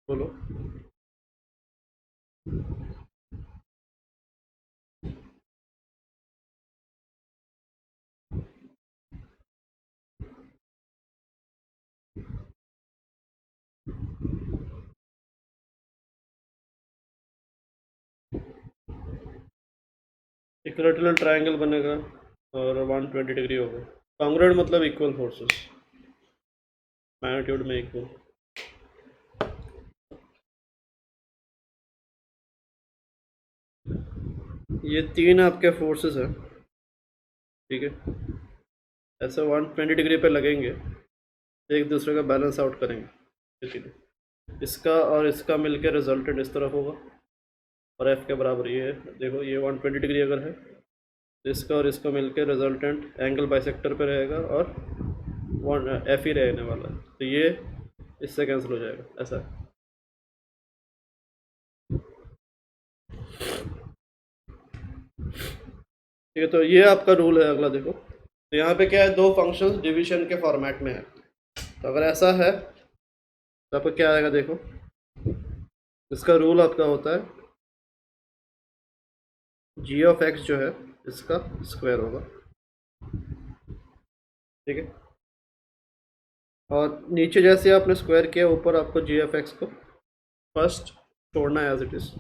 बोलो। Equilateral triangle बनेगा और 120 डिग्री होगा। कॉन्ग्रुएंट मतलब इक्वल फोर्सेस, मैग्नीट्यूड में इक्वल। ये तीन आपके फोर्सेस हैं, ठीक है। ऐसे 120 डिग्री पे लगेंगे, एक दूसरे का बैलेंस आउट करेंगे ये तीनों। इसका और इसका मिलकर रिजल्टेंट इस तरफ होगा और एफ के बराबर ये है। देखो ये 120 डिग्री अगर है तो इसका और इसका मिलकर रिजल्टेंट एंगल बाइसेक्टर पे रहेगा और वन एफ ही रहने वाला है, तो ये इससे कैंसिल हो जाएगा ऐसा। ठीक है, तो ये आपका रूल है। अगला देखो, तो यहाँ पे क्या है, दो फंक्शंस डिवीजन के फॉर्मेट में है। तो अगर ऐसा है तो आपका क्या आएगा, देखो इसका रूल आपका होता है जी ऑफ एक्स जो है इसका स्क्वायर होगा, ठीक है। और नीचे जैसे आपने स्क्वायर किया, ऊपर आपको जी ऑफ एक्स को फर्स्ट छोड़ना है एज इट इज़,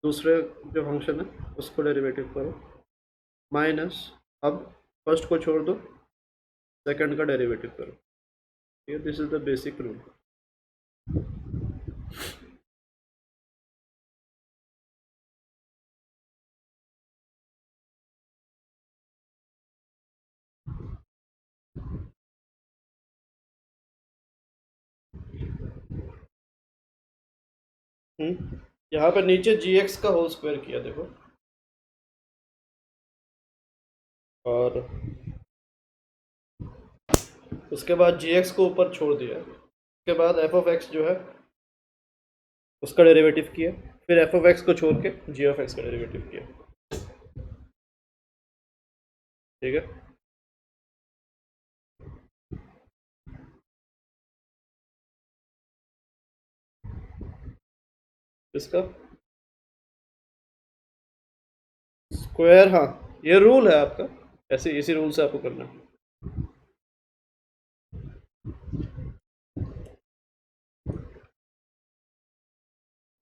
दूसरे जो फंक्शन है उसको डेरिवेटिव करो माइनस, अब फर्स्ट को छोड़ दो, सेकंड का डेरिवेटिव करो, ठीक है। This is the basic rule. यहाँ पर नीचे जी एक्स का होल स्क्वायर किया देखो, और उसके बाद जी एक्स को ऊपर छोड़ दिया, उसके बाद एफ ऑफ एक्स जो है उसका डेरिवेटिव किया, फिर एफ ऑफ एक्स को छोड़ के जी ऑफ एक्स का डेरिवेटिव किया, ठीक है। इसका स्क्वायर, हाँ ये रूल है आपका, ऐसे इसी रूल से आपको करना है।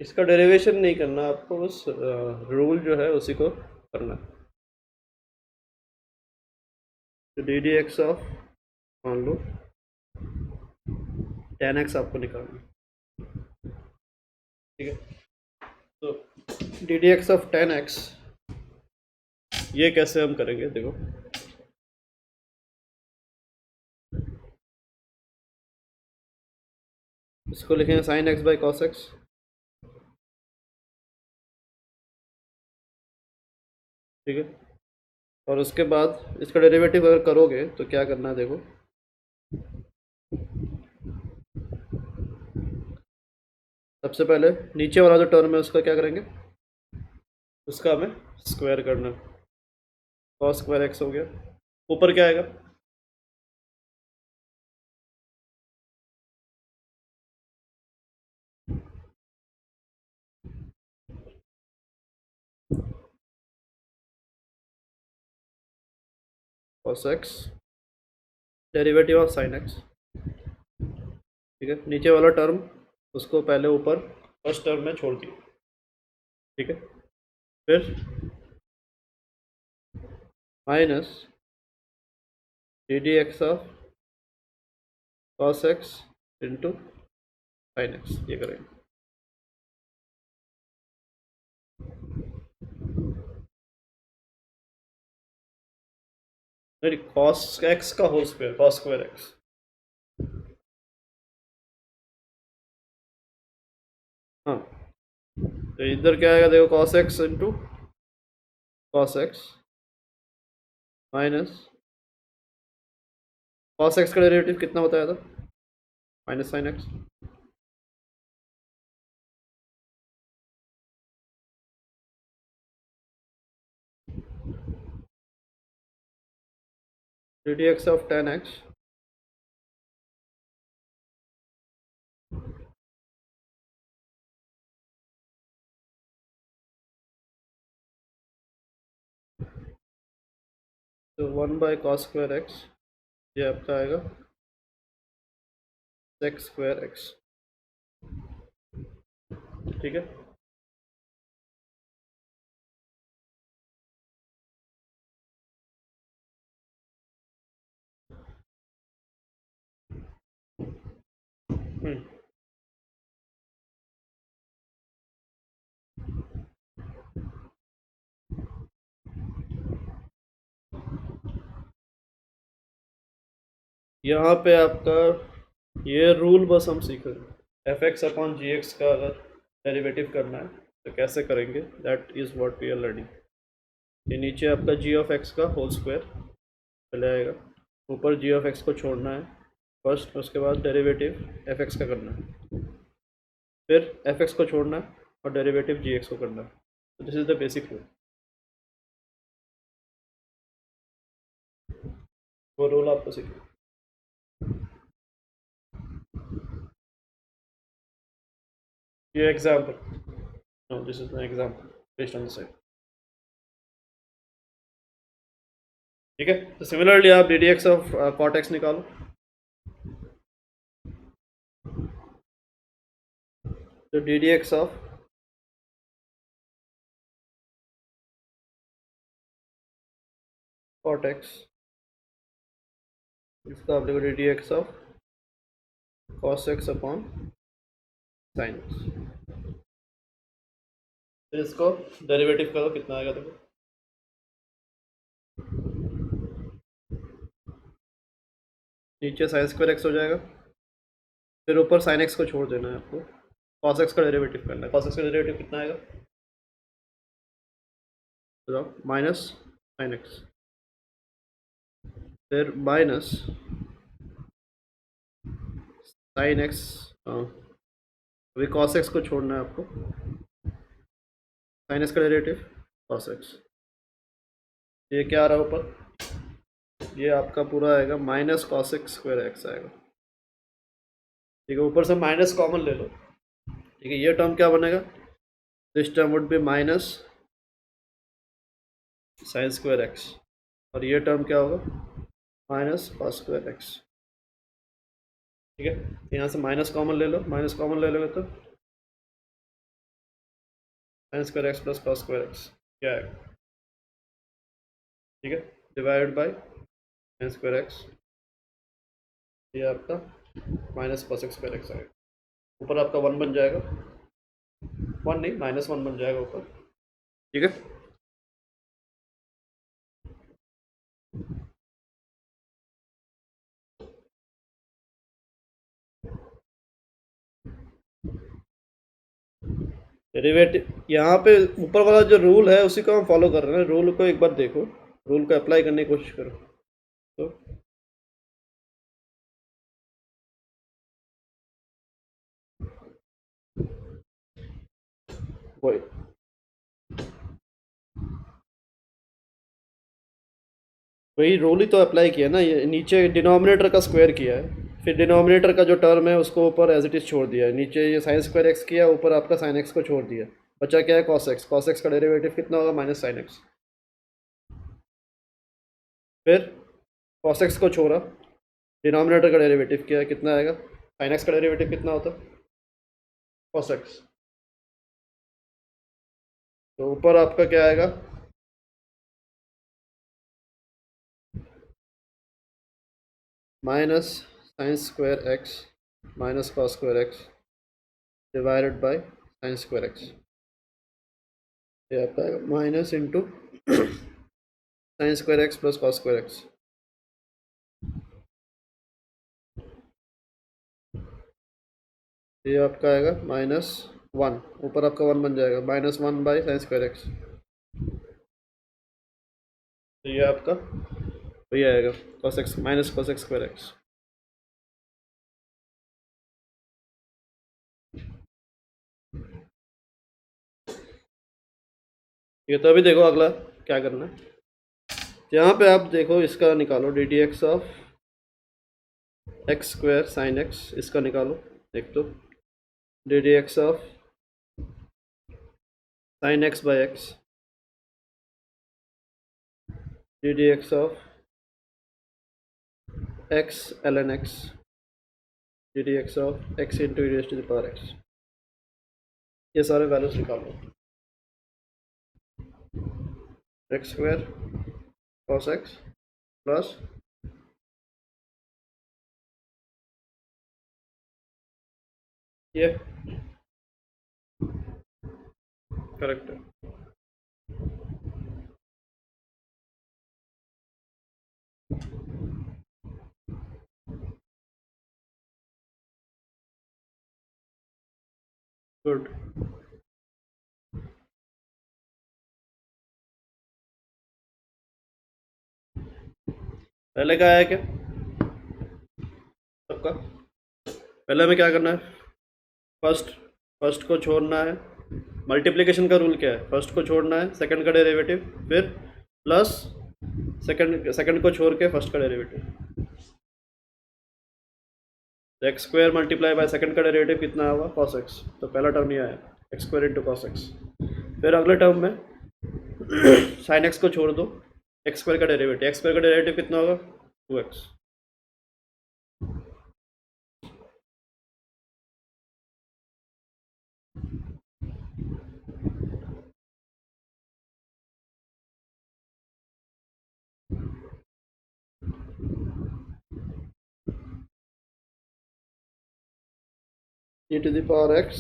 इसका डेरिवेशन नहीं करना आपको, बस रूल जो है उसी को करना है। तो डी डी एक्स ऑफ, मान लो 10x आपको निकालना है, ठीक है। तो D D x of 10x ये कैसे हम करेंगे, देखो इसको लिखेंगे sign X by cos x, ठीक है। और उसके बाद इसका डेरिवेटिव अगर करोगे तो क्या करना है, देखो सबसे पहले नीचे वाला जो टर्म है उसका क्या करेंगे, उसका हमें स्क्वायर करना है, कॉस स्क्वायर एक्स हो गया। ऊपर क्या आएगा, cos x derivative of sine x, ठीक है। नीचे वाला टर्म उसको पहले ऊपर फर्स्ट टर्म में छोड़ दिया, ठीक है। फिर minus D D x of cos X into sine X, ये करेंगे। नहीं, कॉस एक्स का whole square, cos square X, हाँ। तो इधर क्या आएगा, देखो cos X into cos X minus cos X का डेरिवेटिव कितना बताया था, minus sine X, D D x of 10x तो 1/cos²x ये आपका आएगा sec²x। ठीक है। हम्म यहाँ पे आपका ये रूल बस हम सीख रहे हैं, F X upon G X का अगर डेरिवेटिव करना है तो कैसे करेंगे, that is what we are learning. ये नीचे आपका जी ऑफ एक्स का होल स्क्वायर चले आएगा, ऊपर जी ऑफ एक्स को छोड़ना है फर्स्ट, उसके बाद डेरिवेटिव एफ एक्स का करना है, फिर एफ एक्स को छोड़ना है और डेरिवेटिव जी एक्स को करना है। तो this is the basic rule. वो रूल आपको सीखना। ये example, no this is an example based on the set. ठीक है। तो सिमिलरली आप D D x of cot X निकालो। तो D D x of cot X, इसका आप देखो D D x of cos X upon sine X. फिर इसको डेरिवेटिव करो, कितना आएगा देखो, नीचे साइन स्क्वायर एक्स हो जाएगा, फिर ऊपर साइन एक्स को छोड़ देना है आपको, कॉस एक्स का डेरिवेटिव करना है। कॉस एक्स का डेरिवेटिव कितना आएगा, माइनस साइन एक्स, फिर माइनस साइन एक्स, अभी कॉस एक्स को छोड़ना है आपको, साइन एक्स का डेरिवेटिव कॉस एक्स, ये क्या आ रहा है ऊपर, ये आपका पूरा आएगा minus cos x square x आएगा। ठीक है, ऊपर से माइनस कॉमन ले लो। ठीक है, ये टर्म क्या बनेगा, this term would be minus sine square x, और ये टर्म क्या होगा, माइनस कॉस स्क्वायर एक्स। ठीक है, यहाँ से माइनस कॉमन ले लो, माइनस कॉमन ले लोगे तो sine square x plus cos square x क्या आएगा। ठीक है, divide by sine square x, ये आपका minus cos x square x आएगा। ऊपर आपका 1 बन जाएगा, 1 नहीं -1 बन जाएगा ऊपर। ठीक है, डेरिवेटिव यहाँ पे ऊपर वाला जो रूल है उसी को हम फॉलो कर रहे हैं। रूल को एक बार देखो, रूल को अप्लाई करने की कोशिश करो। तो वही वही रूल ही तो अप्लाई किया ना, ये नीचे डिनोमिनेटर का स्क्वायर किया है, फिर डिनोमिनेटर का जो टर्म है उसको ऊपर एज इट इज़ छोड़ दिया है, नीचे ये साइन स्क्वायर एक्स किया, ऊपर आपका साइन एक्स को छोड़ दिया, बचा क्या है कॉस एक्स। कॉस एक्स का डेरिवेटिव कितना होगा, माइनस साइन एक्स। फिर कॉस एक्स को छोड़ा, डिनोमिनेटर का डेरिवेटिव किया है, कितना आएगा, साइन एक्स का डेरिवेटिव कितना होता है, कॉस एक्स। तो ऊपर आपका क्या आएगा, minus sine square x minus cos square x divided by sine square x, ये आता है minus into sine square x plus cos square x. ये आपका आएगा -1, ऊपर आपका 1 बन जाएगा, -1 बाई साइन स्क्वायर एक्स। तो ये आपका वही आएगा cos X minus cos x square x. ये तो अभी देखो अगला क्या करना है, यहाँ पे आप देखो इसका निकालो D D x of x square sine X, इसका निकालो। देख तो D D x of sine X by X D D x of X L N X D D x of X into E to the power X, ये सारे values निकालो। X square cos X plus ये correct है। Good. पहले का आया क्या सबका? पहले हमें क्या करना है, फर्स्ट को छोड़ना है। मल्टीप्लिकेशन का रूल क्या है, फर्स्ट को छोड़ना है, सेकंड का डेरिवेटिव, फिर प्लस सेकंड को छोड़ के फर्स्ट का derivative. X square multiply by second का डेरिवेटिव कितना होगा, कॉस एक्स, तो पहला टर्म ये आया X square into cos X. फिर अगले टर्म में साइन एक्स को छोड़ दो, एक्स स्क्वायर का डेरिवेटिव, एक्स स्क्वायर का डेरिवेटिव कितना होगा 2x। e to the power x,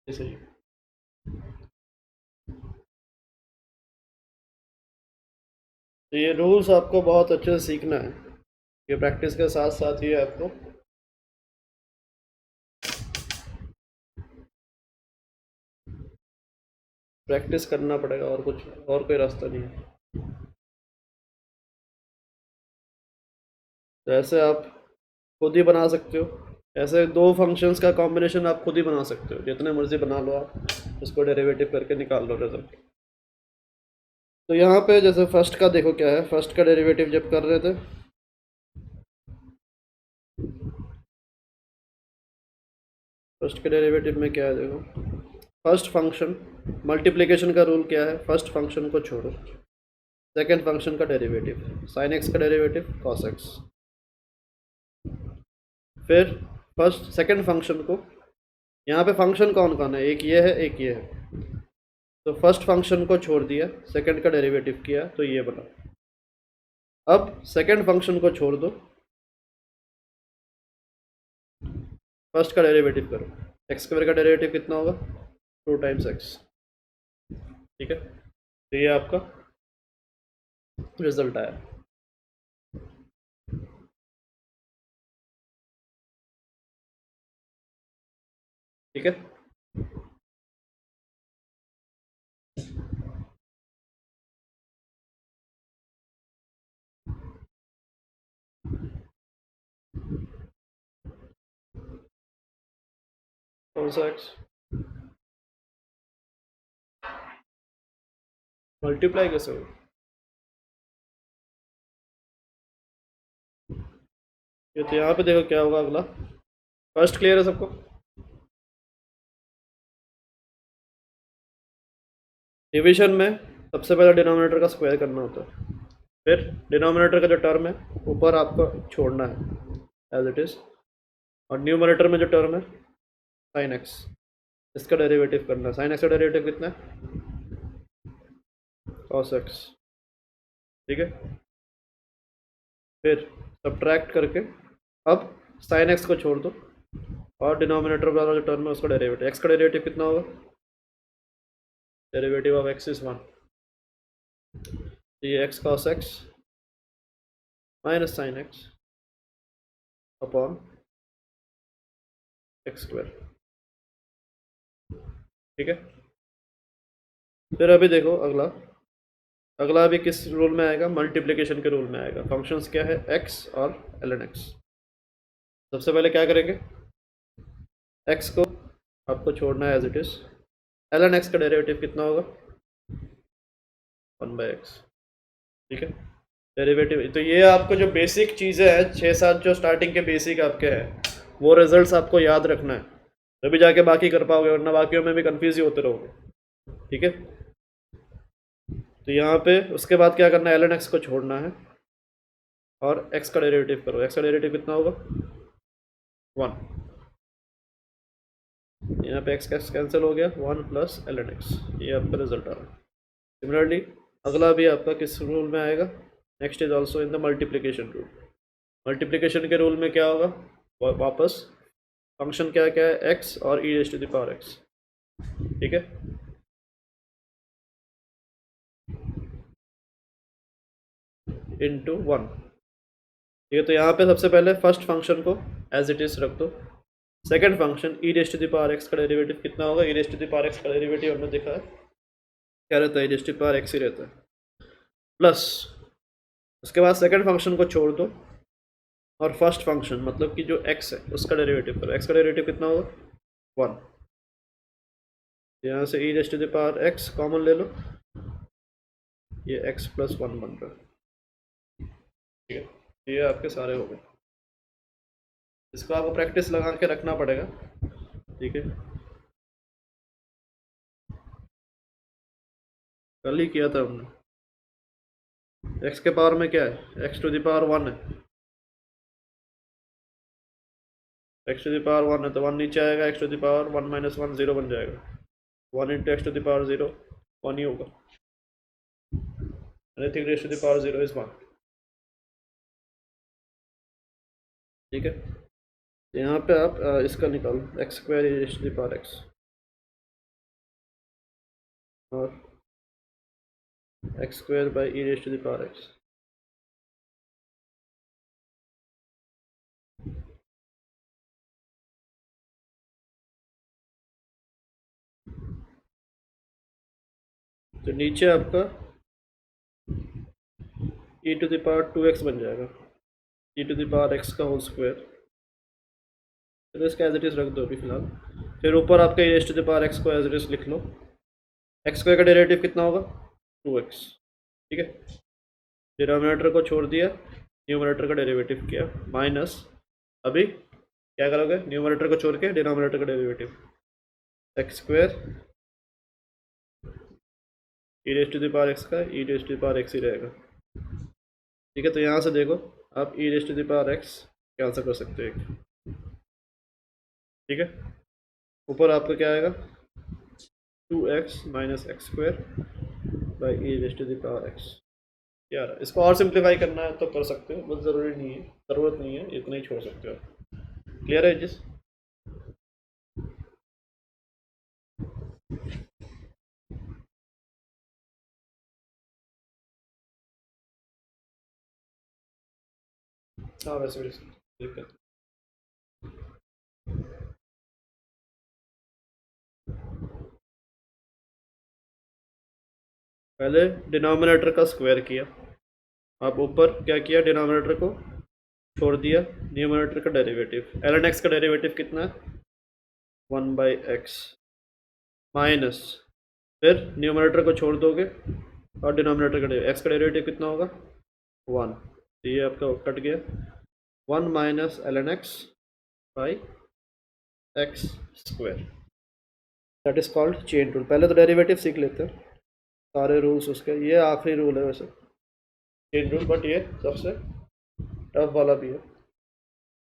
सही। तो ये रूल्स आपको बहुत अच्छे से सीखना है, ये प्रैक्टिस के साथ साथ ही आपको प्रैक्टिस करना पड़ेगा, और कुछ और कोई रास्ता नहीं है। तो ऐसे आप खुद ही बना सकते हो, ऐसे दो फंक्शंस का कॉम्बिनेशन आप खुद ही बना सकते हो, जितने मर्जी बना लो आप, उसको डेरिवेटिव करके निकाल लो रिजल्ट। तो यहाँ पे जैसे फर्स्ट का देखो क्या है, फर्स्ट का डेरिवेटिव जब कर रहे थे फर्स्ट के डेरिवेटिव में क्या है देखो, फर्स्ट फंक्शन मल्टीप्लिकेशन का रूल क्या है, फर्स्ट फंक्शन को छोड़ो, सेकंड फंक्शन का डेरिवेटिव, साइन एक्स का डेरिवेटिव कॉस एक्स। फिर फर्स्ट सेकंड फंक्शन को, यहाँ पे फंक्शन कौन कौन है, एक ये है एक ये है, तो फर्स्ट फंक्शन को छोड़ दिया, सेकंड का डेरिवेटिव किया तो ये बना। अब सेकंड फंक्शन को छोड़ दो, फर्स्ट का डेरिवेटिव करो, एक्स स्क्वायर का डेरिवेटिव कितना होगा 2 टाइम्स एक्स, ठीक है। तो ये आपका रिजल्ट आया। ठीक है, कौन सा एक्स मल्टीप्लाई कैसे हो, ये तो यहाँ पे देखो क्या होगा अगला। फर्स्ट क्लियर है सबको? डिवीजन में सबसे पहले डिनोमिनेटर का स्क्वायर करना होता है, फिर डिनोमिनेटर का जो टर्म है ऊपर आपको छोड़ना है एज इट इज़, और न्यूमरेटर में जो टर्म है साइन एक्स, इसका डेरिवेटिव करना है। साइन एक्स का डेरिवेटिव कितना है कॉस एक्स, ठीक है। फिर सब्ट्रैक्ट करके अब साइन एक्स को छोड़ दो, और डिनोमिनेटर वाला जो टर्म है उसका डेरिवेटिव, एक्स का डेरिवेटिव कितना होगा, डेरिवेटिव ऑफ एक्स इज 1, ये x cos X minus sine x upon x square, ठीक है। फिर अभी देखो अगला अभी किस रूल में आएगा, मल्टीप्लिकेशन के रूल में आएगा। फंक्शंस क्या है, एक्स और ln x। सबसे पहले क्या करेंगे, x को आपको छोड़ना है as it is, ln x का डेरिवेटिव कितना होगा 1/x, ठीक है। डेरिवेटिव, तो ये आपको जो बेसिक चीज़ें हैं 6-7 जो स्टार्टिंग के बेसिक आपके हैं, वो रिजल्ट्स आपको याद रखना है, तभी जाके बाकी कर पाओगे, वरना बाकियों में भी कंफ्यूज ही होते रहोगे, ठीक है। तो यहाँ पे उसके बाद क्या करना है, ln x को छोड़ना है और x का डेरिवेटिव करो। x का डेरिवेटिव कितना होगा, 1। यहाँ पे x कैंसिल हो गया, 1 प्लस ln x, ये आपका रिजल्ट आ रहा है। सिमिलरली अगला भी आपका किस रूल में आएगा, next is also in the multiplication rule. Multiplication के रूल में क्या होगा, वापस फंक्शन क्या क्या है, x और e raise to the power x, ठीक है। इंटू 1, ठीक है। तो यहाँ पे सबसे पहले फर्स्ट फंक्शन को एज इट इज़ रख दो। Second function e raise to the power x का डेरिवेटिव कितना होगा, e raise to the power x का डेरिवेटिव हमने देखा है क्या रहता है, e raise to the power x ही रहता है, प्लस उसके बाद सेकंड फंक्शन को छोड़ दो और फर्स्ट फंक्शन मतलब कि जो x है उसका डेरिवेटिव करो। x का डेरिवेटिव कितना होगा, 1। यहाँ से e raise to the power x common ले लो, ये x प्लस 1 बन रहा है, ठीक है। ये आपके सारे हो गए। इसको आपको प्रैक्टिस लगा के रखना पड़ेगा, ठीक है। कल ही किया था हमने। x के पावर में क्या है, x टू द पावर 1 है, x टू द पावर 1 है तो 1 नीचे आएगा, x to the power 1 minus 1 0 बन जाएगा, 1 into x to the power 0 1 ही होगा, anything raise to the power 0 is 1, ठीक है। यहाँ पे आप इसका निकालो x square e raise to the power x और x square by E raise to the power x. तो नीचे आपका ई टू द पावर 2x बन जाएगा, ई टू द पावर एक्स का होल स्क्वायर, तो इसका एज इट इज़ रख दो अभी फिलहाल। फिर ऊपर आपका E raise to the power X को एज इट इज़ लिख लो। एक्स स्क्वायर का डेरिवेटिव कितना होगा, 2x, ठीक है। डिनोमिनेटर को छोड़ दिया, न्यूमरेटर का डेरिवेटिव किया, माइनस अभी क्या करोगे, न्यूमरेटर को छोड़ के डिनोमिनेटर का derivative, x square e raise to the power x का e raise to the power x ही रहेगा, ठीक है। तो यहाँ से देखो आप e raise to the power x cancel कर सकते हो, ठीक है। ऊपर आपका क्या आएगा, 2x minus X square by E raise to the power X. यार इसको और सिंप्लीफाई करना है तो कर सकते हो, बहुत ज़रूरी नहीं है, ज़रूरत नहीं है, इतना ही छोड़ सकते हो। क्लियर है जिस, हाँ वैसे भी दिक्कत। पहले डिनोमिनेटर का स्क्वायर किया, आप ऊपर क्या किया, डिनोमिनेटर को छोड़ दिया, न्यूमरेटर का डेरिवेटिव, ln x का डेरिवेटिव कितना है, 1 बाई एक्स, माइनस फिर न्यूमरेटर को छोड़ दोगे और डिनोमिनेटर का x का डेरिवेटिव कितना होगा, 1, तो ये आपका कट गया, 1 minus ln x by x square, that is called chain rule. पहले तो डेरिवेटिव सीख लेते हैं सारे रूल्स उसके, ये आखिरी रूल है वैसे चेन रूल, बट ये सबसे टफ वाला भी है।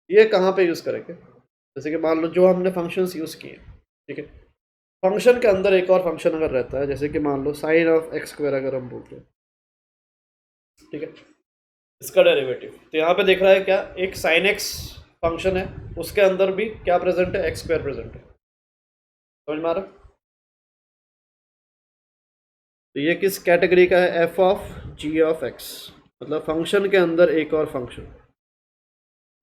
ये कहाँ पे यूज़ करेंगे, जैसे कि मान लो जो हमने फंक्शंस यूज़ किए, ठीक है, फंक्शन के अंदर एक और फंक्शन अगर रहता है, जैसे कि मान लो साइन ऑफ एक्स स्क्वायर अगर हम बोलते हैं, ठीक है, इसका डेरिवेटिव, तो यहाँ पे देख रहा है क्या, एक साइन एक्स फंक्शन है, उसके अंदर भी क्या प्रेजेंट है, एक्स स्क्वायर प्रेजेंट है, समझ में आ रहा है। तो ये किस कैटेगरी का है, F of G of X, मतलब फंक्शन के अंदर एक और फंक्शन,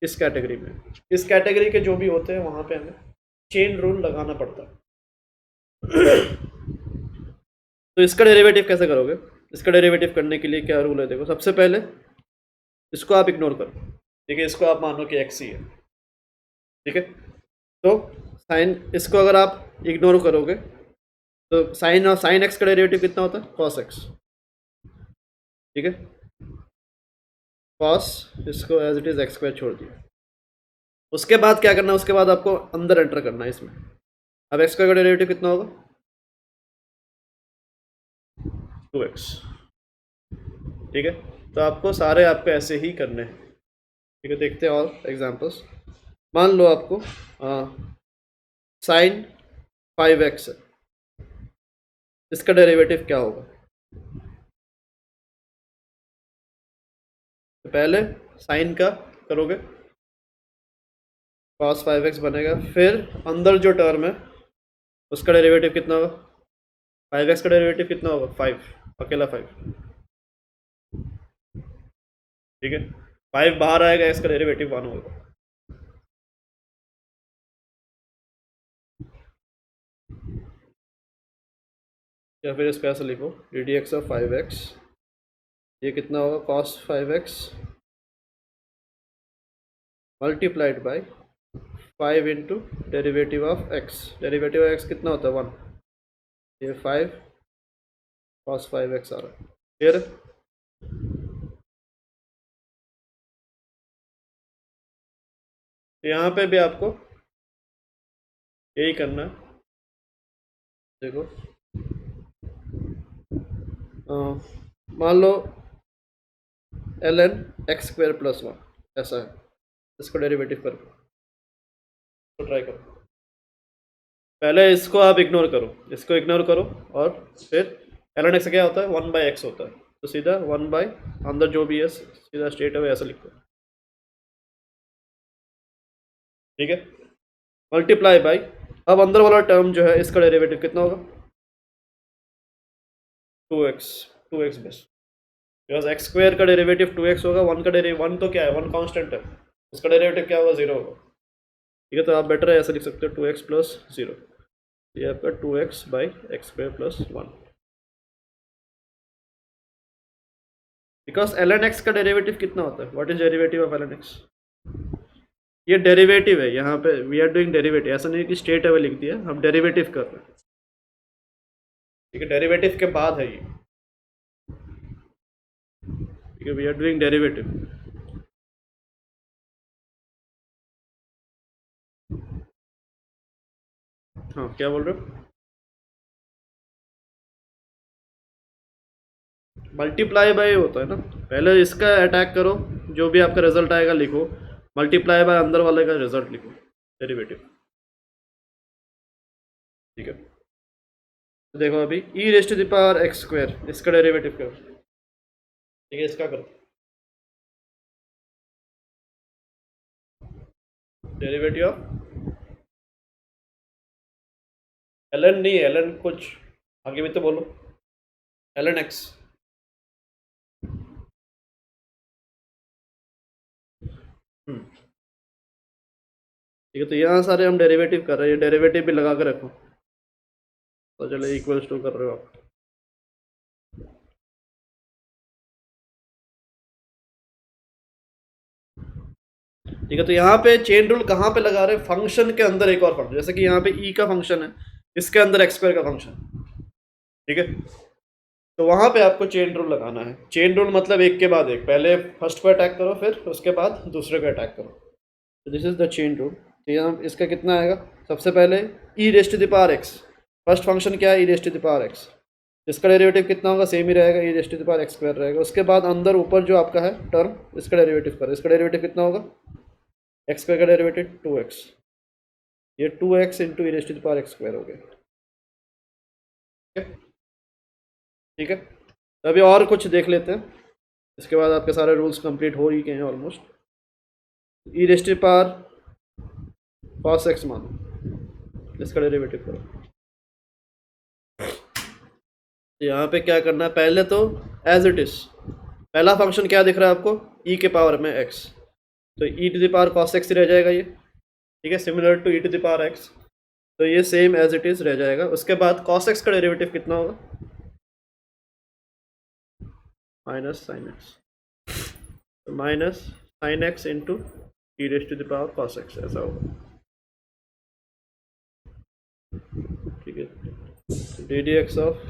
इस कैटेगरी में, इस कैटेगरी के जो भी होते हैं वहाँ पे हमें चेन रूल लगाना पड़ता है। तो इसका डेरिवेटिव कैसे करोगे, इसका डेरिवेटिव करने के लिए क्या रूल है, देखो सबसे पहले इसको आप इग्नोर करो, ठीक है, इसको आप मानो कि एक्स ही है, ठीक है। तो साइन, इसको अगर आप इग्नोर करोगे तो साइन एक्स का डेरिवेटिव कितना होता है, कॉस एक्स, ठीक है, कॉस, इसको as it is X square छोड़ दिया। उसके बाद क्या करना है, उसके बाद आपको अंदर एंटर करना है इसमें। अब एक्स स्क्वायर का डेरिवेटिव कितना होगा, 2x, ठीक है, तो आपको सारे आपको ऐसे ही करने हैं। ठीक है, देखते हैं और एग्जांपल्स। मान लो आपको साइन 5x है, इसका डेरिवेटिव क्या होगा? तो पहले साइन का करोगे, cos 5x बनेगा, फिर अंदर जो टर्म है उसका डेरिवेटिव कितना होगा? 5x का डेरिवेटिव कितना होगा? 5, अकेला 5। ठीक है, 5 बाहर आएगा, इसका डेरिवेटिव 1 होगा। या फिर इसको ऐसे लिखो, D D x of 5x, ये कितना होगा? cos 5x multiplied by 5 into derivative of x। Derivative of x कितना होता है? 1। ये 5 cos 5x आ रहा है। फिर यहाँ पे भी आपको यही करना है। देखो, मान लो ln x स्क्वायर प्लस 1 ऐसा है, इसको डेरिवेटिव करो, तो ट्राई करो। पहले इसको आप इग्नोर करो, इसको इग्नोर करो, और फिर ln x क्या होता है? 1/x होता है, तो सीधा 1 बाई अंदर जो भी है सीधा स्ट्रेट अवे ऐसा लिखो। ठीक है, मल्टीप्लाई बाई, अब अंदर वाला टर्म जो है इसका डेरिवेटिव कितना होगा? 2x, 2x base, because x square का डेरिवेटिव 2x होगा, 1 का डेरिवेटिव, 1 तो क्या है? 1 कांस्टेंट है, उसका डेरिवेटिव क्या होगा? 0 होगा। ठीक है, तो आप बेटर है ऐसा लिख सकते हो, 2x प्लस 0, ये आपका 2x by x square plus 1। Because ln x का डेरिवेटिव कितना होता है? What is derivative of ln x? ये डेरिवेटिव है, यहाँ पे वी आर डूइंग डेरिवेटिव, ऐसा नहीं कि स्ट्रेट अवे लिख दिया, हम डेरिवेटिव कर रहे हैं। ठीक है, डेरिवेटिव के बाद है ये। ठीक है, वी आर डूइंग डेरिवेटिव। हाँ, क्या बोल रहे हो? मल्टीप्लाई बाय होता है ना, पहले इसका अटैक करो, जो भी आपका रिजल्ट आएगा लिखो, मल्टीप्लाई बाय अंदर वाले का रिजल्ट लिखो, डेरिवेटिव। ठीक है, तो देखो अभी e rest to the power x square, इसका डेरिवेटिव करो। ठीक है, इसका करो डेरिवेटिव ऑफ ln, नहीं ln कुछ आगे भी तो बोलो, ln x। ठीक है, तो यहाँ सारे हम डेरिवेटिव कर रहे हैं, डेरिवेटिव भी लगा के रखो, तो चलो इक्वल्स टू कर रहे हो आप। ठीक है, तो यहाँ पे चेन रूल कहाँ पे लगा रहे हैं? फंक्शन के अंदर एक और फंक्शन, जैसे कि यहाँ पे ई का फंक्शन है, इसके अंदर एक्स स्क्वायर का फंक्शन। ठीक है, तो वहाँ पे आपको चेन रूल लगाना है। चेन रूल मतलब एक के बाद एक, पहले फर्स्ट को अटैक करो, फिर उसके बाद दूसरे को अटैक करो। तो this is the chain rule. तो यहाँ इसका कितना आएगा? सबसे पहले e rest to the power x, first function क्या है? E rest to the power x, इसका डेरिवेटिव कितना होगा? सेम ही रहेगा, e rest to the power x square रहेगा। उसके बाद अंदर ऊपर जो आपका है टर्म, इसका डेरिवेटिव करो, इसका डेरिवेटिव कितना होगा? एक्स स्क्वायर का डेरिवेटिव 2x, ये 2x into E rest to the power x square हो गया। ठीक है, तो अभी और कुछ देख लेते हैं, इसके बाद आपके सारे रूल्स कंप्लीट हो ही गए हैं almost. E rest to the power cos x मानो, इसका डेरिवेटिव करो। यहाँ पे क्या करना है? पहले तो एज इट इज, पहला फंक्शन क्या दिख रहा है आपको? ई के पावर में x, तो e to the power cos x रह जाएगा ये। ठीक है, similar to e to the power x, तो ये सेम एज इट इज रह जाएगा। उसके बाद cos x का डेरिवेटिव कितना होगा? माइनस साइन एक्स, तो minus sine X into E raise to the power cos x ऐसा होगा। ठीक है, डी डी एक्स ऑफ,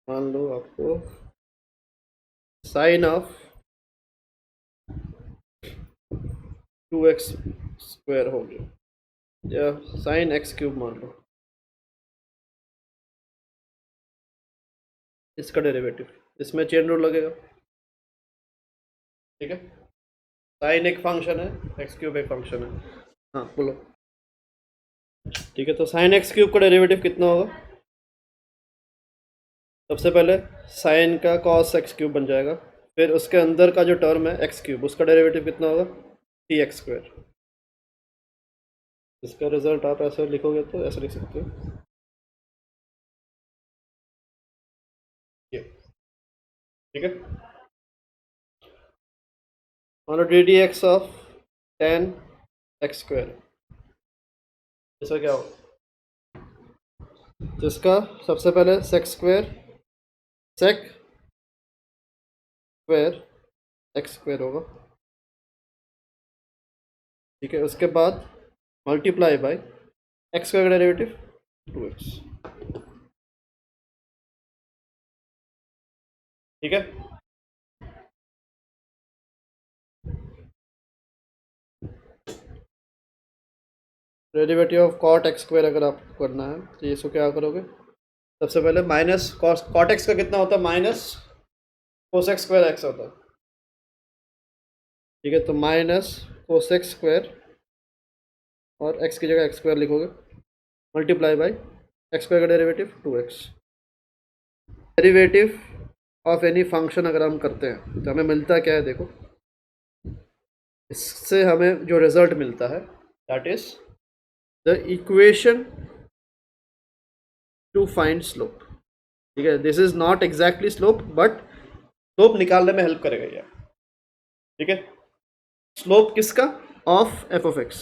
मान लो आपको साइन ऑफ 2x स्क्वायर हो गया, या साइन x क्यूब मान लो। इसका डेरिवेटिव, इसमें चेन रूल लगेगा, ठीक है। साइन एक फंक्शन है, एक्स क्यूब एक फंक्शन है, हाँ बोलो, ठीक है। तो साइन एक्स क्यूब का डेरिवेटिव कितना होगा? सबसे पहले साइन का कॉस एक्स क्यूब बन जाएगा, फिर उसके अंदर का जो टर्म है एक्स क्यूब, उसका डेरिवेटिव कितना होगा? T x square. इसका रिजल्ट आप ऐसे लिखोगे तो ऐसे लिख सकते हो, ये, ठीक है। मान लो d D x of ten x square, इसका क्या होगा? जिसका सबसे पहले सेक स्क्वायर एक्स स्क्वायर होगा, ठीक है। उसके बाद मल्टीप्लाई बाय एक्स स्क्वायर का डेरिवेटिव 2x, ठीक है। Derivative of cot X square अगर आपको करना है तो इसको क्या करोगे? सबसे पहले माइनस कॉट एक्स का कितना होता है? Minus cos x square x होता है, ठीक है। तो माइनस कोस एक्स स्क्वायर और एक्स की जगह एक्स स्क्वायर लिखोगे, मल्टीप्लाई बाय एक्स स्क्वायर का derivative 2x। Derivative of any function अगर हम करते हैं तो हमें मिलता क्या है? देखो, इससे हमें जो रिजल्ट मिलता है that is the equation to find slope, ठीक है। This is not exactly slope but slope निकालने में हेल्प करेगा ये, ठीक है। स्लोप किसका? ऑफ एफ ऑफ एक्स,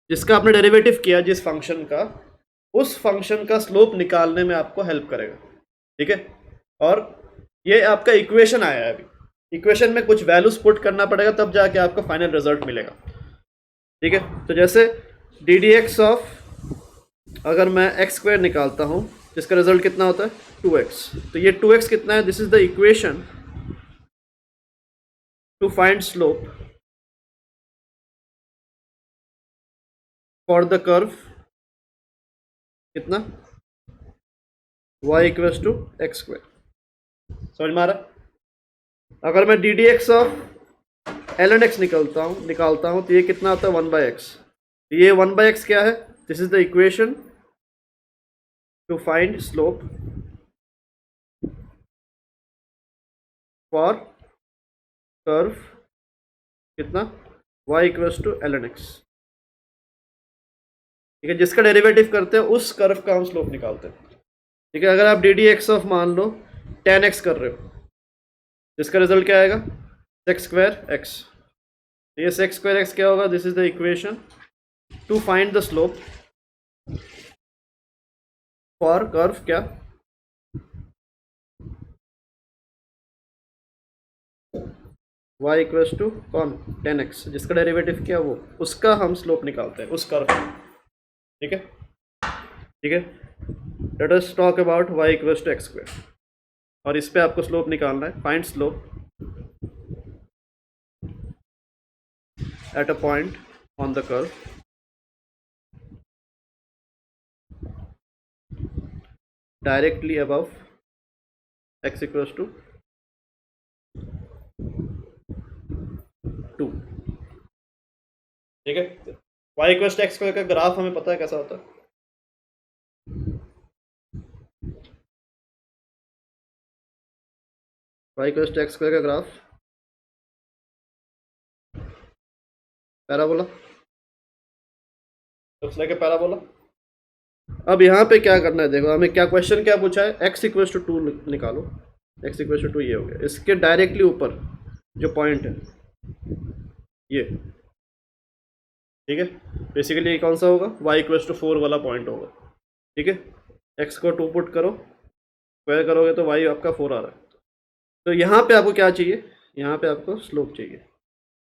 जिसका आपने डेरिवेटिव किया जिस फंक्शन का, उस फंक्शन का स्लोप निकालने में आपको हेल्प करेगा, ठीक है। और ये आपका इक्वेशन आया है, अभी इक्वेशन में कुछ वैल्यूज पुट करना पड़ेगा तब जाके आपको फाइनल रिजल्ट मिलेगा, ठीक है। तो जैसे डी डी एक्स ऑफ, अगर मैं एक्स स्क्वायर निकालता हूँ जिसका रिजल्ट कितना होता है? 2x। तो ये 2x कितना है? This is the equation to find slope for the curve कितना? y equals to x square. समझ में आ रहा? अगर मैं d D x of l N x निकालता हूँ तो ये कितना आता है? 1/x। ये 1/x क्या है? This is the equation to find slope for curve कितना? y equals to l N x, ठीक है। जिसका डेरिवेटिव करते हैं उस कर्व का हम स्लोप निकालते हैं, ठीक है। अगर आप डी डी एक्स ऑफ मान लो 10x कर रहे हो, जिसका रिजल्ट क्या आएगा? Sec square x. ये सेक स्क्वायर एक्स क्या होगा? This is the equation to find the slope for curve क्या? y इक्वल्स टू कौन? 10x, जिसका डेरिवेटिव क्या वो, उसका हम स्लोप निकालते हैं उस कर्व का, ठीक है, ठीक है। Let us talk about y equals to x square, और इस पे आपको स्लोप निकालना है। Find slope at a point on the curve directly above x equals to 2, ठीक है। y equals to x square का ग्राफ हमें पता है कैसा होता है। y equals to x square का graph parabola, looks like a parabola. अब यहाँ पे क्या करना है? देखो हमें क्या क्वेश्चन क्या पूछा है? x इक्वल्स टू 2 निकालो, x इक्वल्स टू 2 ये हो गया। इसके डायरेक्टली ऊपर जो पॉइंट है ये, ठीक है। बेसिकली ये कौन सा होगा? y इक्वल्स टू 4 वाला पॉइंट होगा, ठीक है। x को 2 पुट करो, स्क्वायर करोगे तो y आपका 4 आ रहा है। तो यहाँ पे आपको क्या चाहिए? यहाँ पे आपको स्लोप चाहिए।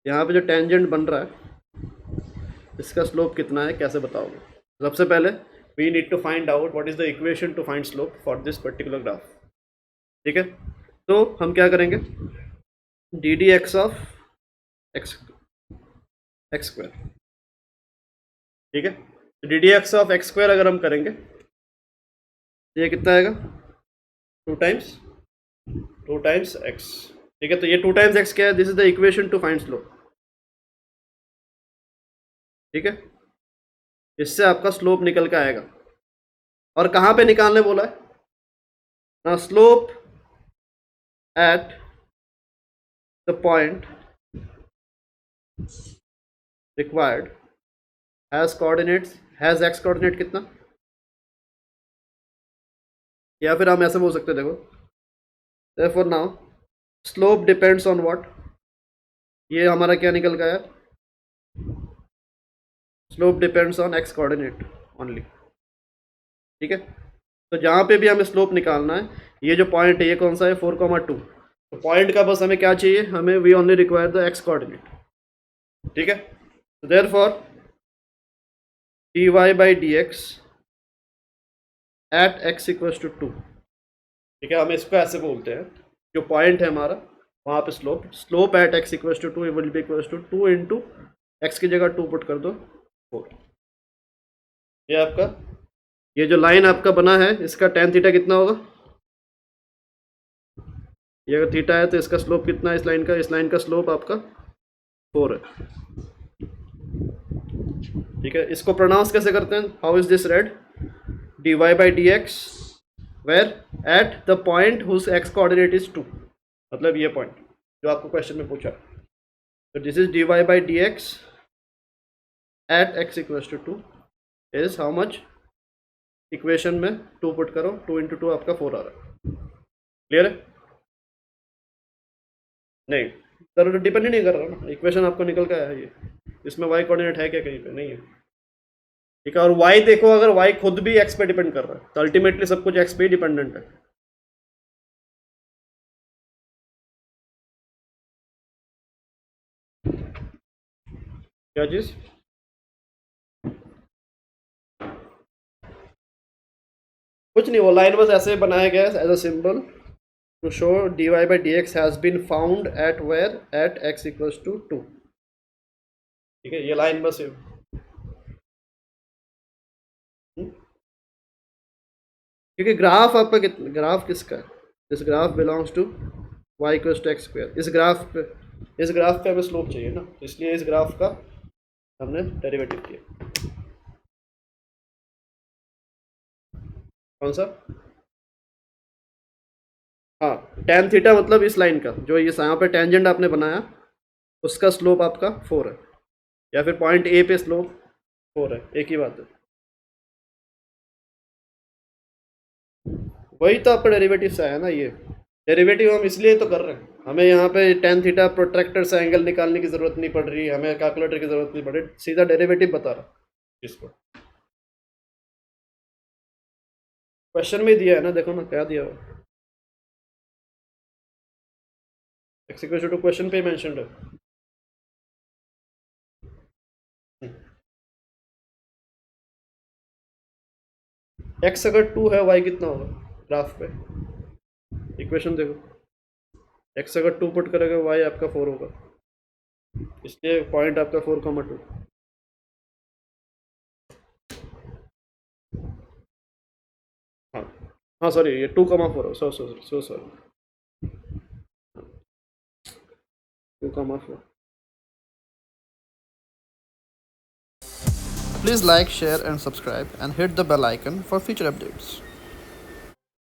यहाँ पे जो टेंजेंट बन रहा है इसका स्लोप कितना है, कैसे बताओगे? सबसे पहले we need to find out what is the equation to find slope for this particular graph, ठीक है। तो हम क्या करेंगे? D D x of x square, ठीक है। D D x of x square अगर हम करेंगे तो ये कितना आएगा? 2 टाइम्स 2 टाइम्स एक्स। ठीक है, तो ये 2 टाइम्स एक्स क्या है? This is the equation to find slope. ठीक है, इससे आपका स्लोप निकल के आएगा। और कहाँ पे निकालने बोला है ना? Slope eight the point required has coordinates, has x coordinate कितना, या फिर हम ऐसे बोल सकते हैं, देखो, therefore now slope depends on what, ये हमारा क्या निकल गया? Slope depends on x coordinate only. ठीक है, तो जहाँ पे भी हमें स्लोप निकालना है, ये जो पॉइंट है ये कौन सा है? 4,2। तो पॉइंट का बस हमें क्या चाहिए? हमें we only require the x coordinate. ठीक है, तो therefore dy by d x at x equals to 2। ठीक है, हम इसको ऐसे बोलते हैं, जो पॉइंट है हमारा वहाँ पे slope at x equals to 2 will be equals to 2 into x की जगह 2 पुट कर दो 4। ये आपका, ये जो लाइन आपका बना है इसका tan थीटा कितना होगा? ये अगर थीटा है तो इसका स्लोप कितना है इस लाइन का? इस लाइन का स्लोप आपका 4 है। ठीक है, इसको प्रोनाउंस कैसे करते हैं? How is this read? dy by d x where at the point whose x coordinate is 2, मतलब ये पॉइंट जो आपको क्वेश्चन में पूछा। तो this is dy by d x at x equals to 2 is how much? Equation में 2 put करो, 2 into 2 आपका 4 आ रहा है। क्लियर है? नहीं, जरूर डिपेंड ही नहीं कर रहा ना, इक्वेशन आपको निकल के आया है ये। इसमें वाई कोऑर्डिनेट है क्या? कहीं पे नहीं है। ठीक है, और वाई देखो, अगर वाई खुद भी एक्स पे डिपेंड कर रहा है तो अल्टीमेटली सब कुछ एक्स पे ही डिपेंडेंट है। क्या चीज? कुछ नहीं, वो लाइन बस ऐसे बनाया गया है as a symbol to show dy by d x has been found at where at x equals to 2। ठीक है, ये लाइन बस है। क्योंकि ग्राफ आपका ग्राफ किसका है? This graph belongs to y equals to x square. इस ग्राफ पे हमें स्लोप चाहिए ना, तो इसलिए इस ग्राफ का हमने डेरिवेटिव किया। कौन सा? हाँ, tan थीटा मतलब इस लाइन का, जो ये यहाँ पे टेंजेंट आपने बनाया उसका स्लोप आपका 4 है, या फिर पॉइंट ए पे स्लोप 4 है, एक ही बात है। वही तो आपका डेरिवेटिव से आया ना, ये डेरिवेटिव हम इसलिए तो कर रहे हैं, हमें यहाँ पे tan थीटा प्रोट्रैक्टर से एंगल निकालने की ज़रूरत नहीं पड़ रही, हमें कैलकुलेटर की ज़रूरत नहीं पड़ रही, सीधा डेरिवेटिव बता रहा इसको। क्वेश्चन में दिया है ना, देखो ना क्या दिया हुआ, एक्स इक्वल टू क्वेश्चन पे मेंशन्ड है। एक्स अगर 2 है, वाई कितना होगा ग्राफ पे? इक्वेशन देखो, एक्स अगर 2 पुट करेगा वाई आपका 4 होगा, इसलिए पॉइंट आपका 4,2। हाँ हाँ, सॉरी, ये 2,4 sorry 2,4। Please like, share and subscribe and hit the bell icon for future updates.